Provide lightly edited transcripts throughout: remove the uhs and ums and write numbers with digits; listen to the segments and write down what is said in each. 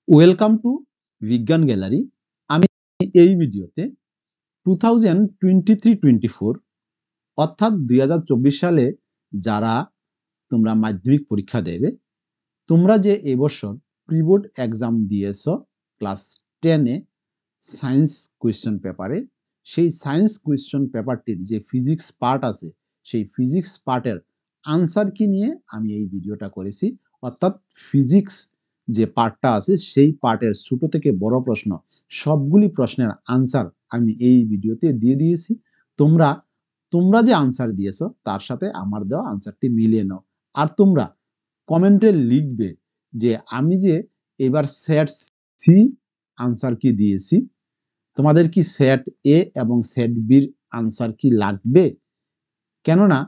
Welcome to বিজ্ঞান gallery. আমি এই ভিডিওতে 2023-24 অর্থাৎ 2024 সালে যারা তোমরা মাধ্যমিক পরীক্ষা দেবে, তোমরা যে এবছর প্রি-বোর্ড এক্সাম দিয়েছ ক্লাস 10 এ সায়েন্স কোয়েশ্চেন পেপারে, সেই সায়েন্স কোয়েশ্চেন পেপারটির যে ফিজিক্স পার্ট আছে, সেই ফিজিক্স পার্টের আনসার কি নিয়ে আমি এই ভিডিওটা করেছি। অর্থাৎ ফিজিক্স যে পার্টটা আছে সেই পার্টের ছোট থেকে বড় প্রশ্ন সবগুলি প্রশ্নের আনসার আমি এই ভিডিওতে দিয়ে দিয়েছি। তোমরা তোমরা যে আনসার দিয়েছো তার সাথে আমার দেওয়া আনসারটি মিলিয়ে নাও। আর তোমরা কমেন্টে লিখবে যে আমি যে এবার সেট সি আনসার কি দিয়েছি, তোমাদের কি সেট এ এবং সেট বির আনসার কি লাগবে? কেননা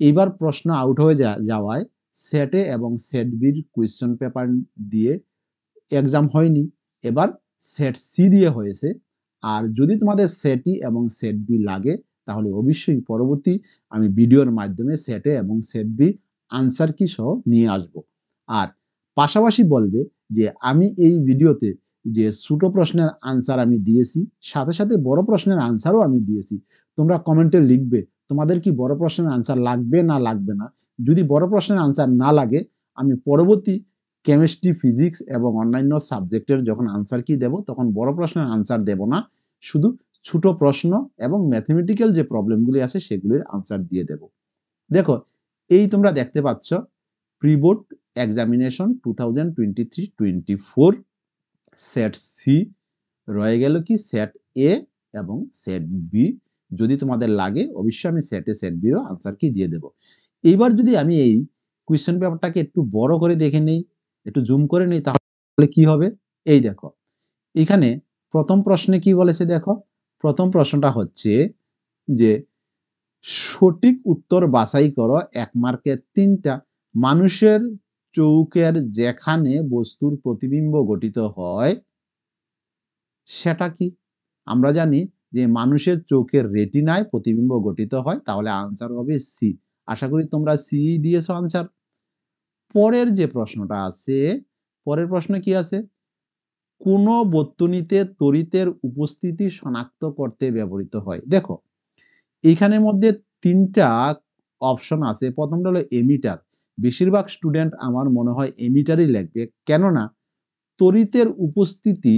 এবার প্রশ্ন আউট হয়ে যাওয়ায় সেট এ এবং সেট বির কোয়েশ্চেন পেপার দিয়ে এক্সাম হয়নি, এবার সেট সি দিয়ে হয়েছে। আর যদি তোমাদের সেট ই এবং সেট বি লাগে তাহলে অবশ্যই পরবর্তী আমি ভিডিওর মাধ্যমে সেট এ এবং সেট বি আনসার কি সহ নিয়ে আসব। আর পাশাপাশি বলবে যে আমি এই ভিডিওতে যে ছোট প্রশ্নের আনসার আমি দিয়েছি, সাথে সাথে বড় প্রশ্নের আনসারও আমি দিয়েছি। তোমরা কমেন্টে লিখবে তোমাদের কি বড় প্রশ্নের আনসার লাগবে না লাগবে না। যদি বড় প্রশ্নের আনসার না লাগে, আমি পরবর্তী কেমিস্ট্রি, ফিজিক্স এবং অন্যান্য সাবজেক্টের যখন আনসার কি দেব তখন বড় প্রশ্নের আনসার দেব না, শুধু ছোট প্রশ্ন এবং ম্যাথমেটিক্যাল যে প্রবলেমগুলি আছে সেগুলির আনসার দিয়ে দেব। দেখো, এই তোমরা দেখতে পাচ্ছ প্রি-বোর্ড এক্সামিনেশন 2023-24 সেট সি, রয়ে গেল কি সেট এ এবং সেট বি। যদি তোমাদের লাগে অবশ্যই আমি সেট এ সেট বিরও আনসার কি দিয়ে দেব। এইবার যদি আমি এই কোয়েশ্চেন পেপারটাকে একটু বড় করে দেখে নেই, একটু জুম করে নেই, তাহলে কি হবে? এই দেখো, এখানে প্রথম প্রশ্নে কি বলেছে দেখো। প্রথম প্রশ্নটা হচ্ছে যে সঠিক উত্তর বাছাই করো, 1 মার্কের 3টা। মানুষের চোখের যেখানে বস্তুর প্রতিবিম্ব গঠিত হয় সেটা কি? আমরা জানি যে মানুষের চোখের রেটিনায় প্রতিবিম্ব গঠিত হয়, তাহলে আনসার হবে সি। আশা করি তোমরা সি দিয়েছো আনসার। পরের যে প্রশ্নটা আছে, পরের প্রশ্ন কি আছে? কোন বর্তনীতে তড়িতের উপস্থিতি শনাক্ত করতে ব্যবহৃত হয়। দেখো, এইখানের মধ্যে 3টা অপশন আছে। প্রথমটা হলো এমিটার। বেশিরভাগ স্টুডেন্ট আমার মনে হয় এমিটারই লিখবে, কেননা তড়িতের উপস্থিতি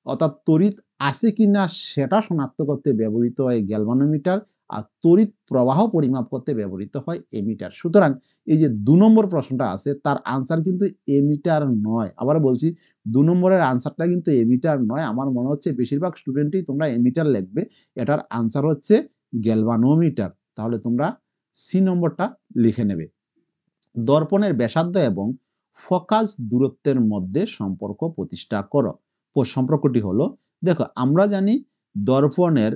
অর্থাৎ তড়িৎ আছে কিনা সেটা শনাক্ত করতে ব্যবহৃত হয় গ্যালভানোমিটার, আর তড়িৎ প্রবাহ পরিমাপ করতে ব্যবহৃত হয় এমিটার। সুতরাং এই যে 2 নম্বর প্রশ্নটা আছে তার আনসার কিন্তু এমিটার নয়। আবার বলছি, 2 নম্বরের আনসারটা কিন্তু এমিটার নয়। আমার মনে হচ্ছে বেশিরভাগ স্টুডেন্টই তোমরা এমিটার লিখবে। এটার আনসার হচ্ছে গ্যালভানোমিটার। তাহলে তোমরা সি নম্বরটা লিখে নেবে। দর্পণের ব্যাসার্ধ এবং ফোকাস দূরত্বের মধ্যে সম্পর্ক প্রতিষ্ঠা করো। সম্পর্কটি হলো, দেখো আমরা জানি দর্পণের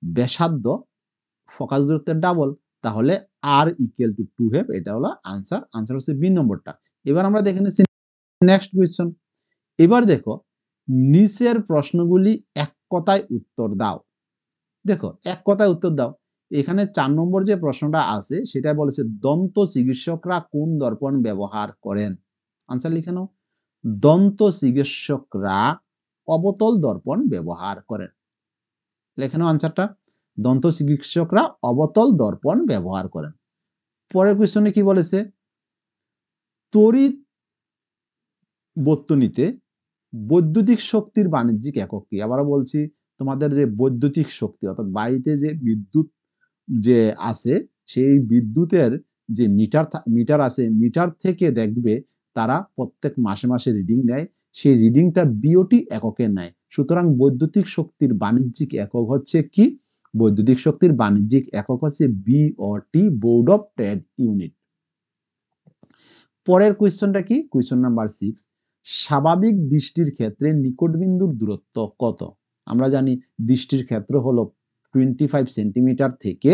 ব্যাসার্ধ ফোকাস দূরত্বের ডাবল, তাহলে আর ইকুয়াল টু 2 এটা হলো আনসার। আনসার হচ্ছে বি নম্বরটা। এবার আমরা দেখে নিচ্ছি নেক্সট কোয়েশ্চন। এবার দেখো, নিচের প্রশ্নগুলি এক কথায় উত্তর দাও। দেখো, এক কথায় উত্তর দাও। এখানে 4 নম্বর যে প্রশ্নটা আছে সেটা বলেছে দন্ত চিকিৎসকরা কোন দর্পণ ব্যবহার করেন। আনসার লিখে নাও। দন্ত চিকিৎসকরা অবতল দর্পণ ব্যবহার করেন। লেখেন আনসারটা। দন্ত চিকিৎসকরা অবতল দর্পণ ব্যবহার করেন। পরের কোশ্চেনে কি বলেছে? তড়িৎ বর্তনীতে বৈদ্যুতিক শক্তির বাণিজ্যিক একক কি? আবার বলছি, তোমাদের যে বৈদ্যুতিক শক্তি অর্থাৎ বাড়িতে যে বিদ্যুৎ যে আছে সেই বিদ্যুতের যে মিটার আছে, মিটার থেকে দেখবে তারা প্রত্যেক মাসে মাসে রিডিং নেয়, সেই রিডিংটা বিওটি এককে নেয়। সুতরাং বৈদ্যুতিক শক্তির বাণিজ্যিক একক হচ্ছে কি? বৈদ্যুতিক শক্তির বাণিজ্যিক একক হচ্ছে BOT, board of trade unit. পরের কোয়েশ্চনটা কি? কোয়েশ্চন নাম্বার 6, স্বাভাবিক দৃষ্টির ক্ষেত্রে নিকট বিন্দুর দূরত্ব কত? আমরা জানি দৃষ্টির ক্ষেত্র হলো 25 সেন্টিমিটার থেকে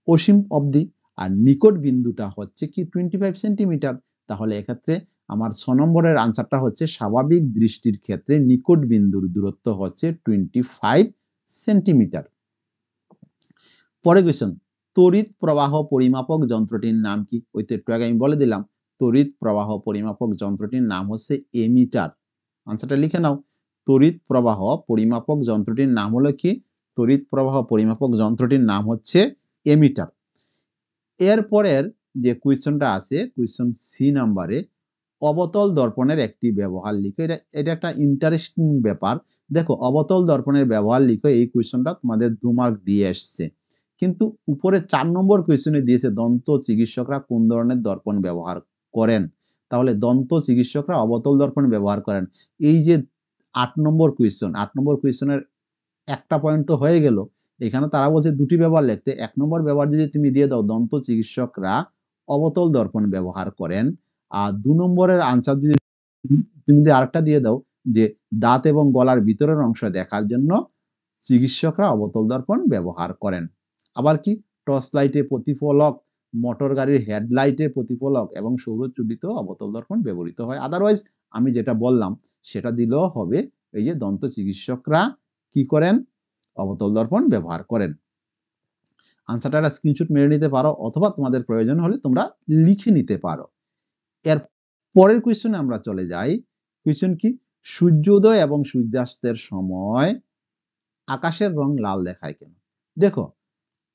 অসীম অবধি, আর নিকট বিন্দুটা হচ্ছে কি 25 সেন্টিমিটার। তাহলে এক্ষেত্রে আমার 6 নম্বরের আনসারটা হচ্ছে স্বাভাবিক দৃষ্টির ক্ষেত্রে নিকট বিন্দুর দূরত্ব হচ্ছে 25 সেন্টিমিটার। পরে কোয়েশ্চন, তড়িৎ প্রবাহ পরিমাপক যন্ত্রটির নাম কি? ওই তো একটু আগে আমি বলে দিলাম, তড়িৎ প্রবাহ পরিমাপক যন্ত্রটির নাম হচ্ছে এমিটার। আনসারটা লিখে নাও। তড়িৎ প্রবাহ পরিমাপক যন্ত্রটির নাম হলো কি? তড়িৎ প্রবাহ পরিমাপক যন্ত্রটির নাম হচ্ছে এমিটার। এরপরের যে কোয়েশ্চনটা আছে, কোয়েশ্চন সি নাম্বারে, অবতল দর্পণের একটি ব্যবহার লিখো। এটা একটা ইন্টারেস্টিং ব্যাপার। দেখো, অবতল দর্পণের ব্যবহার লিখো, এই কোয়েশ্চনটা তোমাদের 2 মার্ক দিয়ে আসছে। কিন্তু উপরে 4 নম্বর কোয়েশ্চনে দিয়েছে দন্ত চিকিৎসকরা কোন ধরনের দর্পণ ব্যবহার করেন। তাহলে দন্ত চিকিৎসকরা অবতল দর্পণ ব্যবহার করেন। এই যে 8 নম্বর কোয়েশ্চন, 8 নম্বর কোয়েশ্চনের একটা পয়েন্ট তো হয়ে গেল। এখানে তারা বলছে দুটি ব্যবহার লিখতে। 1 নম্বর ব্যবহার যদি তুমি দিয়ে দাও, দন্ত চিকিৎসকরা অবতল দর্পণ ব্যবহার করেন, আর 2 নম্বরের আনসার যদি তুমি আরেকটা দিয়ে দাও যে দাঁত এবং গলার ভিতরের অংশ দেখার জন্য চিকিৎসকরা অবতল দর্পণ ব্যবহার করেন। আবার কি, টর্চ লাইটে প্রতিফলক, মোটর গাড়ির হেডলাইটে প্রতিফলক এবং সৌরচুল্লিতেও অবতল দর্পণ ব্যবহৃত হয়। আদারওয়াইজ আমি যেটা বললাম সেটা দিলেও হবে। এই যে দন্ত চিকিৎসকরা কি করেন? অবতল দর্পণ ব্যবহার করেন। আনসারটা একটা স্ক্রিনশট মেরে নিতে পারো, অথবা তোমাদের প্রয়োজন হলে তোমরা লিখে নিতে পারো। এর পরের কোয়েশ্চনে আমরা চলে যাই। কোয়েশ্চন কি? সূর্যোদয় এবং সূর্যাস্তের সময় আকাশের রং লাল দেখায় কেন? দেখো,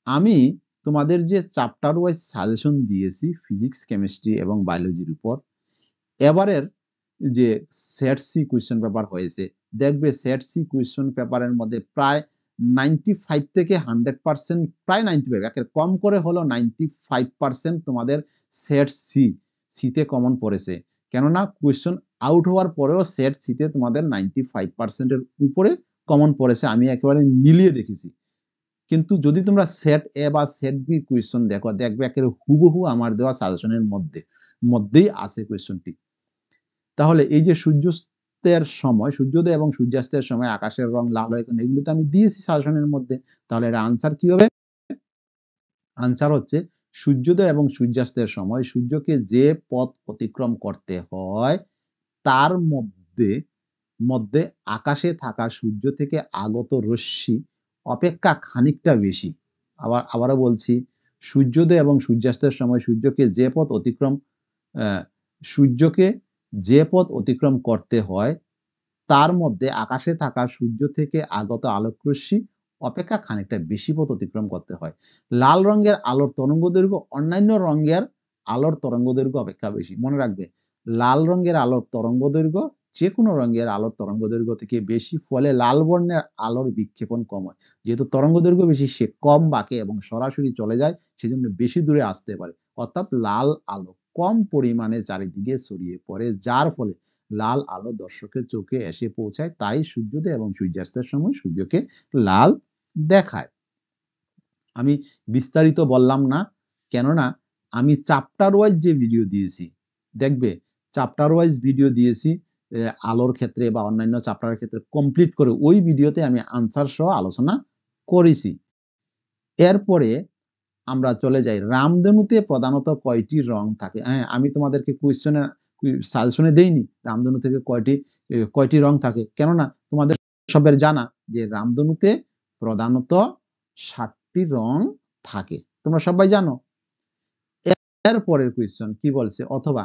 আমি তোমাদের যে চ্যাপ্টার ওয়াইজ সাজেশন দিয়েছি ফিজিক্স, কেমিস্ট্রি এবং বায়োলজির উপর, এবারের যে সেট সি কোয়েশ্চন পেপার হয়েছে, দেখবে সেট সি কোয়েশ্চন পেপারের মধ্যে প্রায় 95 থেকে 100%, প্রায় 95, একের কম করে হলো 95% তোমাদের সেট সিতে কমন পড়েছে। কেননা কোয়েশ্চন আউট হওয়ার পরেও সেট সিতে তোমাদের 95%-এর উপরে কমন পড়েছে, আমি একেবারে মিলিয়ে দেখেছি। কিন্তু যদি তোমরা সেট এ বা সেট বি কোয়েশ্চন দেখো, দেখবে একেবারে হুবহু আমার দেওয়া সাজেশনের মধ্যেই আছে কোয়েশ্চনটি। তাহলে এই যে সূর্যাস্তের সময়, সূর্যোদয় এবং সূর্যাস্তের সময় আকাশের রং লাল হয় কেন, এগুলো তো আমি দিয়েছি সাজেশনের মধ্যে। তাহলে এর আনসার কি হবে? আনসার হচ্ছে সূর্যোদয় এবং সূর্যাস্তের সময় সূর্যকে যে পথ অতিক্রম করতে হয় তার মধ্যে আকাশে থাকা সূর্য থেকে আগত রশ্মি অপেক্ষা খানিকটা বেশি। আবারও বলছি, সূর্যোদয় এবং সূর্যাস্তের সময় সূর্যকে যে পথ অতিক্রম করতে হয় তার মধ্যে আকাশে থাকা সূর্য থেকে আগত আলোকরশ্মি অপেক্ষা খানিকটা বেশি পথ অতিক্রম করতে হয়। লাল রঙের আলোর তরঙ্গদৈর্ঘ্য অন্যান্য রঙের আলোর তরঙ্গদৈর্ঘ্য অপেক্ষা বেশি। মনে রাখবে, লাল রঙের আলোর তরঙ্গদৈর্ঘ্য যে কোনো রঙের আলোর তরঙ্গদৈর্ঘ্য থেকে বেশি, ফলে লাল বর্ণের আলোর বিক্ষেপণ কম হয়। যেহেতু তরঙ্গদৈর্ঘ্য বেশি, সে কম বাঁকে এবং সরাসরি চলে যায়, সেজন্য বেশি দূরে আসতে পারে। অর্থাৎ লাল আলো কম পরিমাণে চারিদিকে ছড়িয়ে পড়ে, যার ফলে লাল আলো দর্শকের চোখে এসে পৌঁছায়। তাই সূর্যোদয় এবং সূর্যাস্তের সময় সূর্যকে লাল দেখায়। আমি বিস্তারিত বললাম না, কেননা আমি চ্যাপ্টার ওয়াইজ যে ভিডিও দিয়েছি, দেখবে চ্যাপ্টার ওয়াইজ ভিডিও দিয়েছি আলোর ক্ষেত্রে বা অন্যান্য চ্যাপ্টারের ক্ষেত্রে, কমপ্লিট করে ওই ভিডিওতে আমি আনসার সহ আলোচনা করেছি। এরপরে আমরা চলে যাই, রামধনুতে প্রধানত কয়টি রং থাকে? হ্যাঁ, আমি তোমাদেরকে কোয়েশ্চনের সাজেশনে দেইনি রামধনু থেকে কয়টি রং থাকে, কেননা তোমাদের সবের জানা যে রামধনুতে প্রধানত 7টি রং থাকে, তোমরা সবাই জানো। এর পরের কোয়েশ্চন কি বলছে? অথবা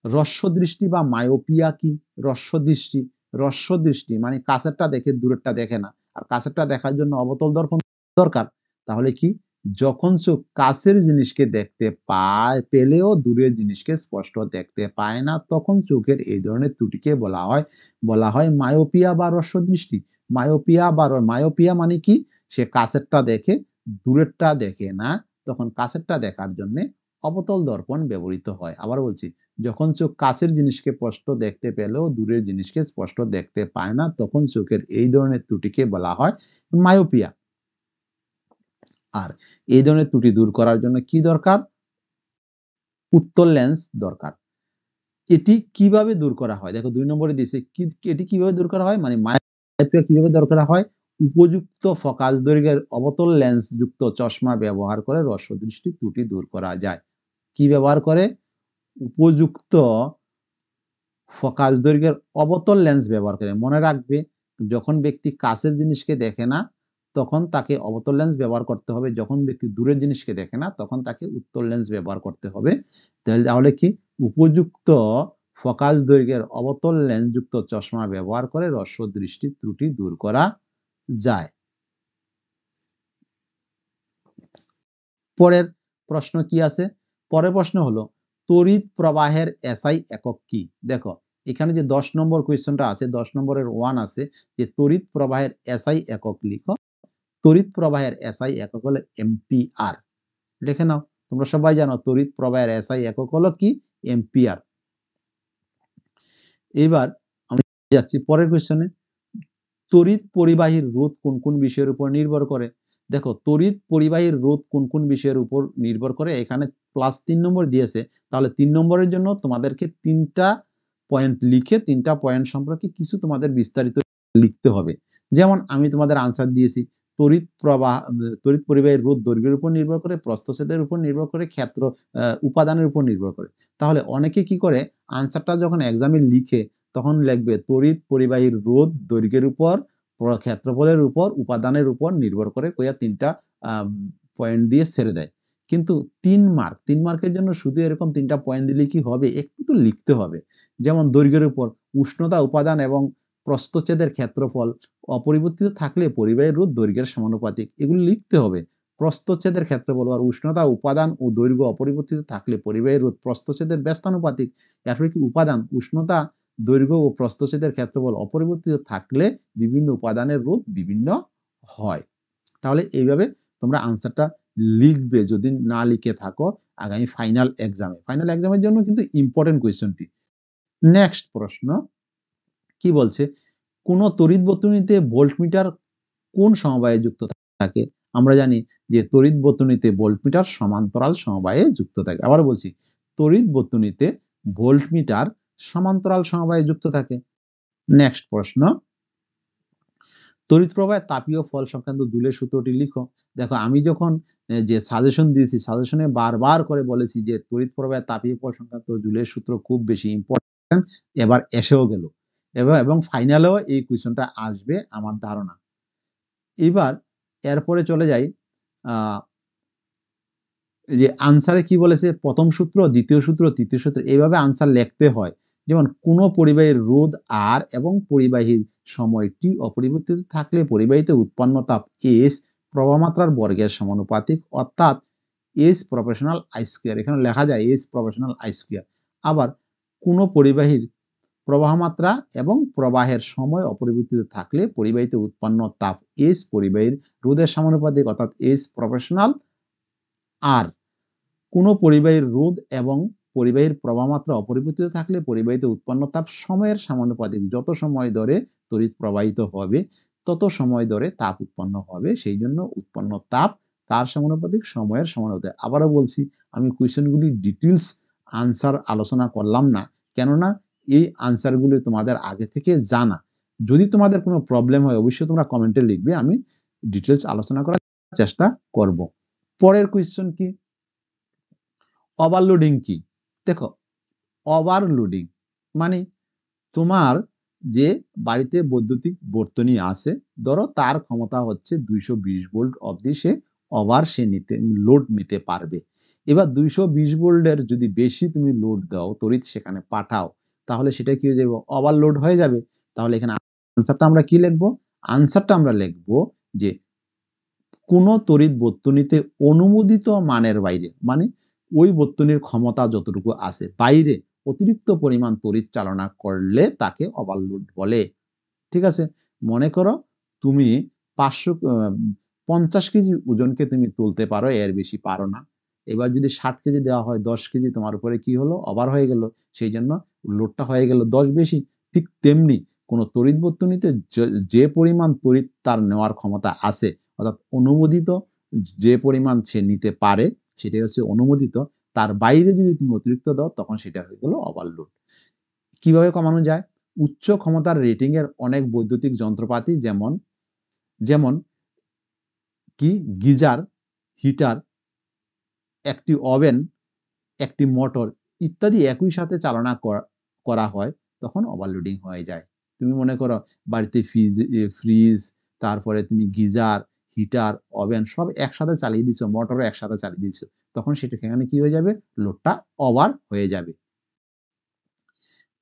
হ্রস্ব দৃষ্টি বা মায়োপিয়া কি? হ্রস্ব দৃষ্টি মানে কাছেরটা দেখে দূরেরটা দেখে না, আর কাছেরটা দেখার জন্য অবতল দর্পণ দরকার। তাহলে কি, যখন চোখ কাছের জিনিসকে দেখতে পেলেও দূরের জিনিসকে স্পষ্ট দেখতে পায় না, তখন চোখের এই ধরনের ত্রুটিকে বলা হয় মায়োপিয়া বা হ্রস্ব দৃষ্টি। মায়োপিয়া মানে কি, সে কাছেরটা দেখে দূরেরটা দেখে না, তখন কাছেরটা দেখার জন্য অবতল দর্পণ ব্যবহৃত হয়। আবার বলছি, যখন চোখ কাছের জিনিসকে স্পষ্ট দেখতে পেলেও দূরের জিনিসকে স্পষ্ট দেখতে পায় না, তখন চোখের এই ধরনের ত্রুটিকে বলা হয় মায়োপিয়া। আর এই ধরনের ত্রুটি দূর করার জন্য কি দরকার? উত্তল লেন্স দরকার। এটি কিভাবে দূর করা হয়? দেখো 2 নম্বরে দিয়েছে, এটি কিভাবে দূর করা হয়, মানে মায়োপিয়া কিভাবে দূর করা হয়? উপযুক্ত ফোকাস দৈর্ঘ্যের অবতল লেন্স যুক্ত চশমা ব্যবহার করে হ্রস্ব দৃষ্টি ত্রুটি দূর করা যায়। কি ব্যবহার করে? উপযুক্ত ফোকাস দৈর্ঘ্যের অবতল লেন্স ব্যবহার করে। মনে রাখবে, যখন ব্যক্তি কাছের জিনিসকে দেখে না তখন তাকে অবতল লেন্স ব্যবহার করতে হবে, যখন ব্যক্তি দূরের জিনিসকে দেখে না তখন তাকে উত্তল লেন্স ব্যবহার করতে হবে। তাহলে কি, উপযুক্ত ফোকাস দৈর্ঘ্যের অবতল লেন্সযুক্ত চশমা ব্যবহার করে হ্রস্ব দৃষ্টি ত্রুটি দূর করা যায়। পরের প্রশ্ন কি আছে? পরের প্রশ্ন হলো তড়িৎ প্রবাহের এসআই একক কি? দেখো এখানে যে 10 নম্বর কোয়েশ্চনটা আছে, 10 নম্বরের 1 আছে যে তড়িৎ প্রবাহের এসআই একক লিখো। তড়িৎ প্রবাহের এসআই একক হলো এম্পিয়ার। লিখে নাও, তোমরা সবাই জানো তড়িৎ প্রবাহের এসআই একক হলো কি? এম্পিয়ার। এবার আমরা যাচ্ছি পরের কোয়েশ্চনে। তড়িৎ পরিবাহীর রোধ কোন কোন বিষয়ের উপর নির্ভর করে? দেখো তড়িৎ পরিবাহীর রোধ কোন কোন বিষয়ের উপর নির্ভর করে, এখানে +3 নম্বর দিয়েছে, তাহলে 3 নম্বরের জন্য তোমাদেরকে 3টা পয়েন্ট লিখে 3টা পয়েন্ট সম্পর্কে কিছু তোমাদের বিস্তারিত লিখতে হবে। যেমন আমি তোমাদের আনসার দিয়েছি, তড়িৎ পরিবাহীর রোধ দৈর্ঘ্যের উপর নির্ভর করে, প্রস্থচ্ছেদের উপর নির্ভর করে, ক্ষেত্র উপাদানের উপর নির্ভর করে। তাহলে অনেকে কি করে আনসারটা যখন এক্সামে লিখে তখন লিখবে তড়িৎ পরিবাহীর রোধ দৈর্ঘ্যের উপর, ক্ষেত্রফলের উপর, উপাদানের উপর নির্ভর করে কইয়া 3টা পয়েন্ট দিয়ে ছেড়ে দেয়। কিন্তু 3 মার্কের জন্য শুধু এরকম 3টা পয়েন্ট দিলে কি হবে? একটু তো লিখতে হবে। যেমন দৈর্ঘ্যের উপর উষ্ণতা, উপাদান এবং প্রস্থচ্ছেদের ক্ষেত্রফল অপরিবর্তিত থাকলে পরিবাহীর রোধ দৈর্ঘ্যের সমানুপাতিক, এগুলো লিখতে হবে। প্রস্থচ্ছেদের ক্ষেত্রফল আর উষ্ণতা, উপাদান ও দৈর্ঘ্য অপরিবর্তিত থাকলে পরিবাহীর রোধ প্রস্থচ্ছেদের ব্যস্তানুপাতিক। এরপরে কি উপাদান, উষ্ণতা, দৈর্ঘ্য ও প্রস্থচ্ছেদের ক্ষেত্রফল অপরিবর্তিত থাকলে বিভিন্ন উপাদানের রোধ বিভিন্ন হয়। তাহলে এইভাবে তোমরা আনসারটা লিখবে যদি না লিখে থাকো আগামী ফাইনাল এক্সামের জন্য কিন্তু ইম্পর্টেন্ট কোয়েশ্চনটি। নেক্সট প্রশ্ন কি বলছে? কোন তড়িৎ বর্তনীতে ভোল্টমিটার কোন সমবায়ে যুক্ত থাকে? আমরা জানি যে তড়িৎ বর্তনীতে ভোল্টমিটার সমান্তরাল সমবায়ে যুক্ত থাকে। আবার বলছি, তড়িৎ বর্তনীতে ভোল্টমিটার সমান্তরাল সমবায়ে যুক্ত থাকে। নেক্সট প্রশ্ন, তড়িৎ প্রবাহের তাপীয় ফল সংক্রান্ত জুলের সূত্রটি লিখো। দেখো আমি যখন যে সাজেশন দিয়েছি, সাজেশনে বারবার করে বলেছি যে তড়িৎ প্রবাহের তাপীয় ফল সংক্রান্ত জুলের সূত্র খুব বেশি ইম্পর্টেন্ট, এবার এসেও গেল এবং ফাইনালেও এই কোয়েশ্চনটা আসবে আমার ধারণা। এবার এরপরে চলে যাই যে আনসারে কি বলেছে, প্রথম সূত্র, দ্বিতীয় সূত্র, তৃতীয় সূত্র, এইভাবে আনসার লিখতে হয়। যেমন কোন পরিবাহীর রোধ আর এবং পরিবাহীর সময় টি অপরিবর্তিত থাকলে পরিবাহীতে উৎপন্ন তাপ এস প্রবাহমাত্রার বর্গের সমানুপাতিক, অর্থাৎ এস প্রপোর্শনাল আই স্কয়ার। এখানে লেখা যায় এস প্রপোর্শনাল আই স্কয়ার। আবার কোন পরিবাহীর প্রবাহমাত্রা এবং প্রবাহের সময় অপরিবর্তিত থাকলে পরিবাহীতে উৎপন্ন তাপ এস পরিবাহীর রোধের সমানুপাতিক, অর্থাৎ এস প্রপোর্শনাল আর। কোন পরিবাহীর রোধ এবং পরিবাহীর প্রবাহমাত্রা অপরিবর্তিত থাকলে পরিবাহীতে উৎপন্ন তাপ সময়ের সমানুপাতিক। যত সময় ধরে তড়িৎ প্রবাহিত হবে তত সময় ধরে তাপ উৎপন্ন হবে, সেই জন্য উৎপন্ন তাপ কার সমানুপাতিক? সময়ের সমানুপাতিক। আবারও বলছি, আমি কোয়েশ্চেনগুলি ডিটেইলস আনসার আলোচনা করলাম না, কেননা এই আনসারগুলি তোমাদের আগে থেকে জানা। যদি তোমাদের কোনো প্রবলেম হয় অবশ্যই তোমরা কমেন্টে লিখবে, আমি ডিটেইলস আলোচনা করার চেষ্টা করব। পরের কোয়েশ্চেন কি? ওভারলোডিং কি? দেখো ওভারলোডিং মানে তোমার যে বাড়িতে বৈদ্যুতিক বর্তনী আছে, ধরো তার ক্ষমতা হচ্ছে 220 ভোল্ট অবধি সে লোড নিতে পারবে। এবার 220 ভোল্টের যদি বেশি তুমি লোড দাও, তড়িৎ সেখানে পাঠাও, তাহলে সেটা কি হয়ে যাবে? ওভারলোড হয়ে যাবে। তাহলে এখানে আনসারটা আমরা কি লিখবো? আনসারটা আমরা লিখবো যে কোন তড়িৎ বর্তনীতে অনুমোদিত মানের বাইরে, মানে ওই বর্তনীর ক্ষমতা যতটুকু আছে বাইরে অতিরিক্ত পরিমাণ তড়িৎ চালনা করলে তাকে ওভারলোড বলে। ঠিক আছে, মনে করো তুমি 50 কেজি ওজনকে তুমি তুলতে পারো, এর বেশি পারো না। এবার যদি 60 কেজি দেওয়া হয়, 10 কেজি তোমার উপরে কি হলো? ওভার হয়ে গেল, সেই জন্য লোডটা হয়ে গেল 10 বেশি। ঠিক তেমনি কোন তড়িৎ বর্তনীতে যে পরিমাণ তড়িৎ তার নেওয়ার ক্ষমতা আছে, অর্থাৎ অনুমোদিত যে পরিমাণ সে নিতে পারে সেটাই হচ্ছে অনুমোদিত, তার বাইরে যদি তুমি অতিরিক্ত দাও তখন সেটা হয়ে গেল ওভারলোড। কিভাবে কমানো যায়? উচ্চ ক্ষমতার রেটিং এর অনেক বৈদ্যুতিক যন্ত্রপাতি যেমন যেমন কি গিজার, হিটার, একটি ওভেন, একটি মোটর ইত্যাদি একই সাথে চালনা করা হয়, তখন ওভারলোডিং হয়ে যায়। তুমি মনে করো বাড়িতে ফ্রিজ, তারপরে তুমি গিজার, হিটার, ওভেন সব একসাথে চালিয়ে দিছো, মোটরও একসাথে চালিয়ে দিছো, তখন সেটা সেখানে কি হয়ে যাবে? লোডটা ওভার হয়ে যাবে।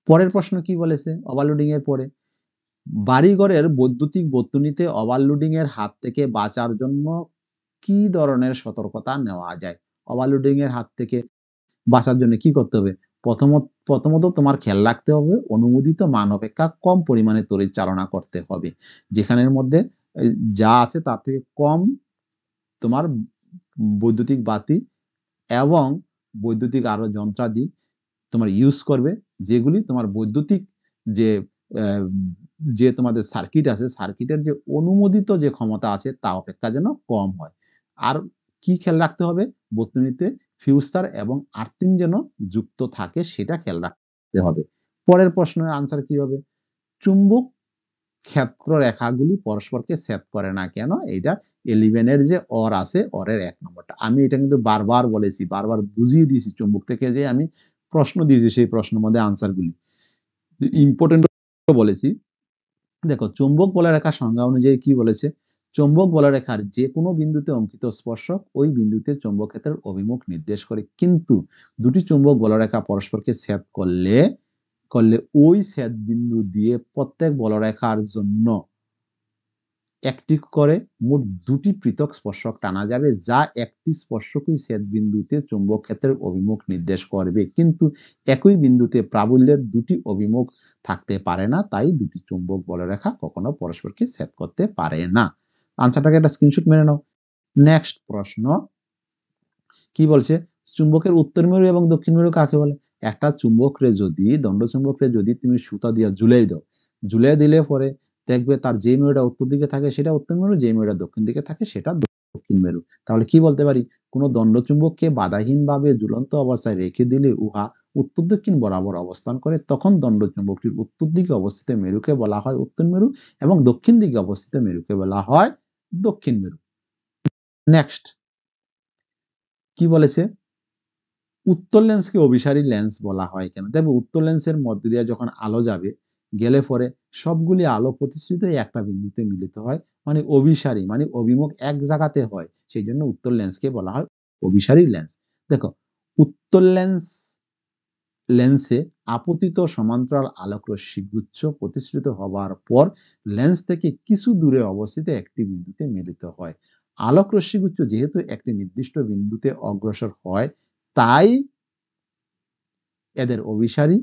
পরের প্রশ্ন কি বলেছে ওভারলোডিং এর পরে, বাড়িঘরের বৈদ্যুতিক বর্তনীতে ওভারলোডিং এর হাত থেকে বাঁচার জন্য কি ধরনের সতর্কতা নেওয়া যায়? ওভারলোডিং এর হাত থেকে বাঁচার জন্য কি করতে হবে? প্রথমত তোমার খেয়াল রাখতে হবে অনুমোদিত মান অপেক্ষা কম পরিমাণে তড়িৎ চালনা করতে হবে। যেখানের মধ্যে যা আছে তার থেকে কম তোমার বৈদ্যুতিক বাতি এবং বৈদ্যুতিক আরো যন্ত্রাদি তোমার ইউজ করবে, যেগুলি তোমার বৈদ্যুতিক যে যে তোমাদের সার্কিট আছে, সার্কিটের যে অনুমোদিত যে ক্ষমতা আছে তা অপেক্ষা যেন কম হয়। আর কি খেয়াল রাখতে হবে? বর্তনীতে ফিউজ তার এবং আর্থিং যেন যুক্ত থাকে সেটা খেয়াল রাখতে হবে। পরের প্রশ্নের আনসার কি হবে? চুম্বক ক্ষেত্র রেখাগুলি পরস্পরকে ছেদ করে না কেন? এটা 11 এর যে অর আছে, অরের 1 নম্বরটা। আমি এটা কিন্তু বারবার বলেছি, বারবার বুঝিয়ে দিয়েছি, চুম্বক থেকে যে আমি প্রশ্ন দিয়েছি সেই প্রশ্নের মধ্যে আনসারগুলি ইম্পর্টেন্ট বলেছি। দেখো, চুম্বক বলরেখার সংজ্ঞা অনুযায়ী কি বলেছে? চুম্বক বলরেখার যে কোনো বিন্দুতে অঙ্কিত স্পর্শক ওই বিন্দুতে চুম্বক ক্ষেত্রের অভিমুখ নির্দেশ করে। কিন্তু দুটি চুম্বক বলরেখা পরস্পরকে ছেদ করলে ওই ছেদ বিন্দু দিয়ে প্রত্যেক বলরেখার জন্য একটি করে মোট দুটি পৃথক স্পর্শক টানা যাবে, যা একটি স্পর্শকই ছেদ বিন্দুতে চুম্বক ক্ষেত্রের অভিমুখ নির্দেশ করবে। কিন্তু একই বিন্দুতে প্রাবল্যের দুটি অভিমুখ থাকতে পারে না, তাই দুটি চুম্বক বলরেখা কখনো পরস্পরকে ছেদ করতে পারে না। আনসারটাকে একটা স্ক্রিনশট মেরে নাও। নেক্সট প্রশ্ন কি বলছে? চুম্বকের উত্তর মেরু এবং দক্ষিণ মেরু কাকে বলে? একটা চুম্বকরে যদি দণ্ড চুম্বকরে যদি তুমি সুতা দিয়ে ঝুলাই দাও, ঝুলাই দিলে পরে দেখবে তার যে মেরুটা উত্তর দিকে থাকে সেটা উত্তর মেরু, যে মেরুটা দক্ষিণ দিকে থাকে সেটা দক্ষিণ মেরু। তাহলে কি বলতে পারি? কোন দণ্ড চুম্বককে বাধাহীনভাবে ঝুলন্ত অবস্থায় রেখে দিলে উহা উত্তর দক্ষিণ বরাবর অবস্থান করে, তখন দণ্ড চুম্বকটির উত্তর দিকে অবস্থিত মেরুকে বলা হয় উত্তর মেরু এবং দক্ষিণ দিকে অবস্থিত মেরুকে বলা হয় দক্ষিণ মেরু। নেক্সট কি বলেছে? উত্তর লেন্সকে অভিসারী লেন্স বলা হয় কেন? দেখো, উত্তর লেন্সের মধ্যে দিয়ে যখন আলো যাবে, গেলে পরে সবগুলি আলো প্রতিসৃত একটা বিন্দুতে মিলিত হয়, মানে অভিসারী, মানে অভিমুখ এক জায়গাতে হয়, সেই জন্য উত্তর লেন্সকে বলা হয় অভিসারী লেন্স। দেখো, উত্তর লেন্সে আপতিত সমান্তরাল আলোক রশ্মি গুচ্ছ প্রতিসৃত হবার পর লেন্স থেকে কিছু দূরে অবস্থিত একটি বিন্দুতে মিলিত হয়। আলোক রশ্মি গুচ্ছ যেহেতু একটি নির্দিষ্ট বিন্দুতে অগ্রসর হয়, তাই এদের অভিসারী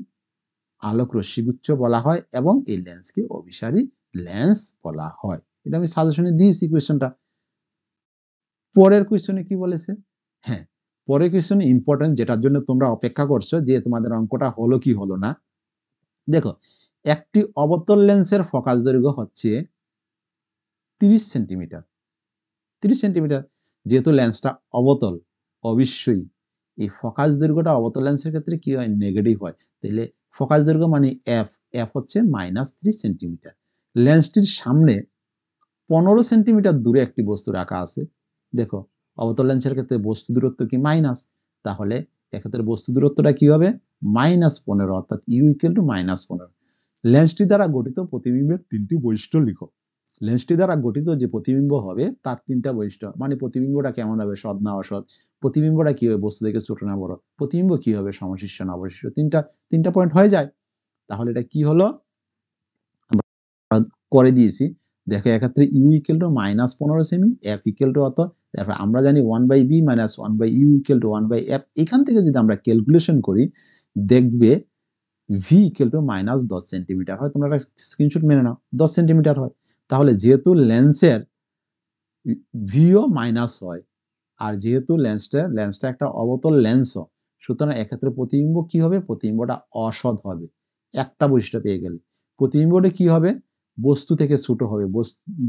আলোক রশ্মিগুচ্ছ বলা হয় এবং এই লেন্সকে অভিসারী লেন্স বলা হয়। এটা আমি সাজেশনে দিয়েছি কোয়েশ্চনটা। পরের কোয়েশ্চনে কি বলেছে? হ্যাঁ, পরের কোয়েশ্চনে ইম্পর্টেন্ট, যেটার জন্য তোমরা অপেক্ষা করছো যে তোমাদের অঙ্কটা হলো কি হলো না। দেখো, একটি অবতল লেন্সের ফোকাস দৈর্ঘ্য হচ্ছে 30 সেন্টিমিটার। 30 সেন্টিমিটার, যেহেতু লেন্সটা অবতল, অবশ্যই এই ফোকাস দৈর্ঘ্যটা অবতল লেন্সের ক্ষেত্রে কি হয়? নেগেটিভ হয়। তাহলে ফোকাস দৈর্ঘ্য মানে এফ হচ্ছে -3 সেন্টিমিটার। লেন্সটির সামনে 15 সেন্টিমিটার দূরে একটি বস্তু রাখা আছে। দেখো, অবতল লেন্সের ক্ষেত্রে বস্তু দূরত্ব কি মাইনাস, তাহলে এক্ষেত্রে বস্তু দূরত্বটা কি হবে? -15, অর্থাৎ ইউ ইকুয়াল টু -15। লেন্সটি দ্বারা গঠিত প্রতিবিম্বের তিনটি বৈশিষ্ট্য লিখো। লেন্সটি দ্বারা গঠিত যে প্রতিবিম্ব হবে তার তিনটা বৈশিষ্ট্য, মানে প্রতিবিম্বটা কেমন হবে? সৎ না অসৎ? প্রতিবিম্বটা কি হবে? বস্তু থেকে ছোট না বড়? প্রতিবিম্ব কি হবে? সমশিষ্ট না অবশিষ্ট? তিনটা পয়েন্ট হয়ে যায়। তাহলে এটা কি হলো? করে দিয়েছি। দেখো, এক্ষেত্রে ইউ ইকুয়াল টু -15 সেমি, এফ ইকুয়াল টু অত। তারপর আমরা জানি 1/b - 1/u equal to 1/f। এখান থেকে যদি আমরা ক্যালকুলেশন করি, দেখবে ভি ইকুয়াল টু -10 সেন্টিমিটার হয়। তোমরা একটা স্ক্রিনশট মেনে নাও, 10 সেন্টিমিটার হয়। তাহলে যেহেতু লেন্সের ভিও মাইনাস হয়, আর যেহেতু লেন্সটা একটা অবতল লেন্স, সুতরাং এক্ষেত্রে প্রতিবিম্ব কি হবে? প্রতিবিম্বটা অসৎ হবে। একটা বৈশিষ্ট্য পেয়ে গেলে প্রতিবিম্বটা কি হবে? বস্তু থেকে ছোট হবে।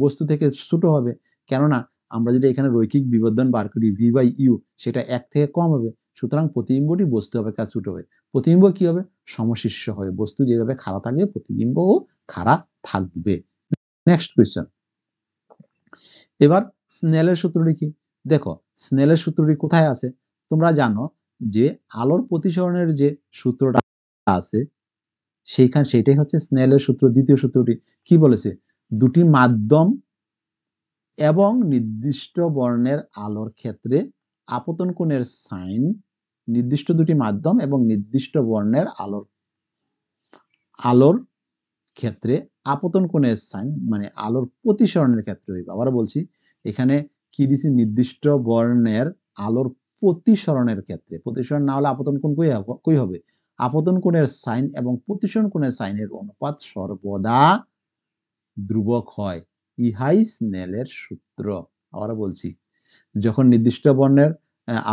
বস্তু থেকে ছোট হবে, কেননা আমরা যদি এখানে রৈখিক বিবর্ধন বার করি v/u, সেটা 1 থেকে কম হবে, সুতরাং প্রতিবিম্বটি বস্তু অপেক্ষা ছোট হবে। প্রতিবিম্ব কি হবে? সমশীর্ষ হবে। বস্তু যেভাবে খাড়া থাকবে প্রতিবিম্বও খাড়া থাকবে। Next question. এবার স্নেলের সূত্রটি কি? দেখো, স্নেলের সূত্রটি কোথায় আছে? তোমরা জানো যে আলোর প্রতিসরণের যে সূত্রটা আছে সেটাই হচ্ছে স্নেলের সূত্র। দ্বিতীয় সূত্রটি কি বলেছে? দুটি মাধ্যম এবং নির্দিষ্ট বর্ণের আলোর ক্ষেত্রে আপতন কোণের সাইন, নির্দিষ্ট দুটি মাধ্যম এবং নির্দিষ্ট বর্ণের আলোর আলোর ক্ষেত্রে আপতন কোণের সাইন মানে আলোর প্রতিসরণের ক্ষেত্রে হইবে। আবার বলছি, এখানে কি দিছি, নির্দিষ্ট বর্ণের আলোর প্রতিসরণের ক্ষেত্রে। প্রতিসরণ না হলে আপতন কোণ কই হবে? আপতন কোণের সাইন এবং প্রতিসরণ কোণের সাইনের অনুপাত সর্বদা ধ্রুবক হয়, ইহাই স্নেলের সূত্র। আবার বলছি, যখন নির্দিষ্ট বর্ণের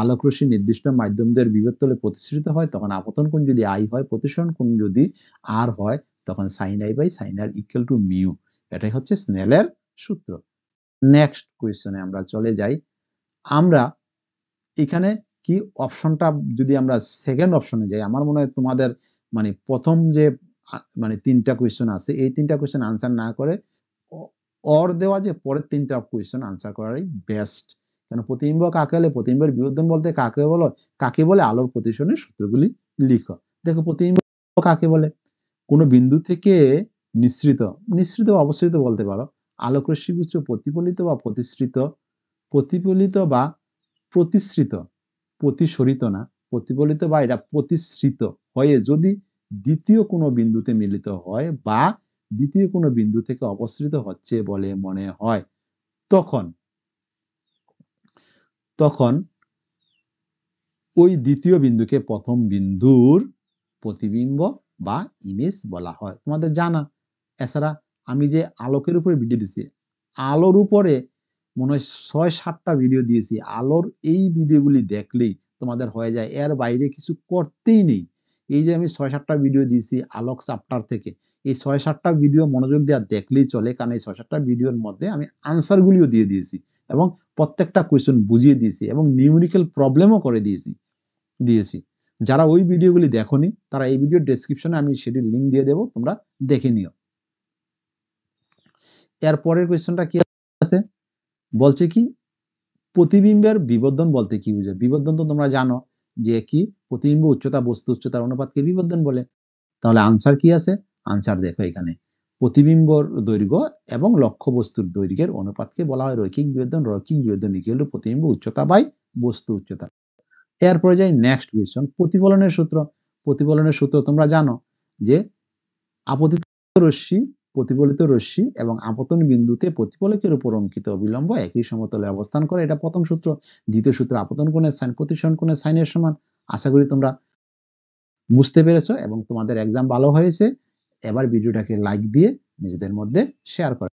আলোক রশ্মি নির্দিষ্ট মাধ্যম দিয়ে বিভব প্রতিসৃত হয়, তখন আপতন কোণ যদি আই হয়, প্রতিসরণ কোণ যদি আর হয়, তখন sine i by sine r equal to mu. এটাই হচ্ছে স্নেলের সূত্র। নেক্সট কোয়েশ্চনে আমরা চলে যাই। আমরা এখানে কি অপশনটা যদি আমরা সেকেন্ড অপশনে যাই, আমার মনে হয় তোমাদের মানে প্রথম যে মানে 3টা কোয়েশ্চন আছে, এই 3টা কোয়েশ্চন আনসার না করে অর দেওয়া যে পরের 3টা কোয়েশ্চন আনসার করাই বেস্ট। কেন, প্রতিবিম্ব কাকে বলে, প্রতিবিম্বের বিবর্ধন বলতে কাকে বলে, আলোর প্রতিসরণের সূত্রগুলি লিখো। দেখো, প্রতিবিম্ব কাকে বলে? কোন বিন্দু থেকে নিঃসৃত বা অপসৃত বলতে পারো আলোক রশ্মিগুচ্ছ প্রতিফলিত বা প্রতিসরিত না, প্রতিফলিত বা এটা প্রতিসৃত হয়ে যদি দ্বিতীয় কোনো বিন্দুতে মিলিত হয় বা দ্বিতীয় কোনো বিন্দু থেকে অপসৃত হচ্ছে বলে মনে হয়, তখন ওই দ্বিতীয় বিন্দুকে প্রথম বিন্দুর প্রতিবিম্ব বা ইমেজ বলা হয়। তোমাদের জানা। এছাড়া আমি যে আলোকের উপরে ভিডিও দিছি, আলোর উপরে মনে হয় 6-7টা ভিডিও দিয়েছি। আলোর এই ভিডিওগুলি দেখলেই তোমাদের হয়ে যায়, এর বাইরে কিছু করতেই নেই। এই যে আমি 6-7টা ভিডিও দিয়েছি আলোক চ্যাপ্টার থেকে, এই 6-7টা ভিডিও মনোযোগ দেওয়া দেখলেই চলে, কারণ এই 6-7টা ভিডিওর মধ্যে আমি আনসার গুলিও দিয়ে দিয়েছি এবং প্রত্যেকটা কোয়েশ্চেন বুঝিয়ে দিয়েছি এবং নিউমেরিক্যাল প্রবলেমও করে দিয়েছি। যারা ওই ভিডিওগুলি দেখোনি, তারা এই ভিডিওর ডেসক্রিপশনে আমি সেটির লিঙ্ক দিয়ে দেবো, তোমরা দেখে নিও। এর পরের কোয়েশ্চনটা কি আছে, বলছে কি প্রতিবিম্বের বিবর্ধন বলতে কি বুঝে? বিবর্ধন তো তোমরা জানো যে কি, প্রতিবিম্ব উচ্চতা বস্তু উচ্চতার অনুপাতকে বিবর্ধন বলে। তাহলে আনসার কি আছে? আনসার দেখো, এখানে প্রতিবিম্বর দৈর্ঘ্য এবং লক্ষ্য বস্তুর দৈর্ঘ্যের অনুপাতকে বলা হয় রৈখিক বিবর্ধন। রৈখিক বিবর্ধন ইকুয়াল টু প্রতিবিম্ব উচ্চতা বাই বস্তু উচ্চতা। এরপরে যাই নেক্সট কোয়েশ্চন, প্রতিফলনের সূত্র। প্রতিফলনের সূত্র তোমরা জানো যে আপতিত রশ্মি, প্রতিফলিত রশ্মি এবং আপতন বিন্দুতে প্রতিফলকের উপর অঙ্কিত অবিলম্ব একই সমতলে অবস্থান করে, এটা প্রথম সূত্র। দ্বিতীয় সূত্র, আপতন কোণের সাইন প্রতিসরণ কোণের সাইনের সমান। আশা করি তোমরা বুঝতে পেরেছো এবং তোমাদের এক্সাম ভালো হয়েছে। এবার ভিডিওটাকে লাইক দিয়ে নিজেদের মধ্যে শেয়ার করো।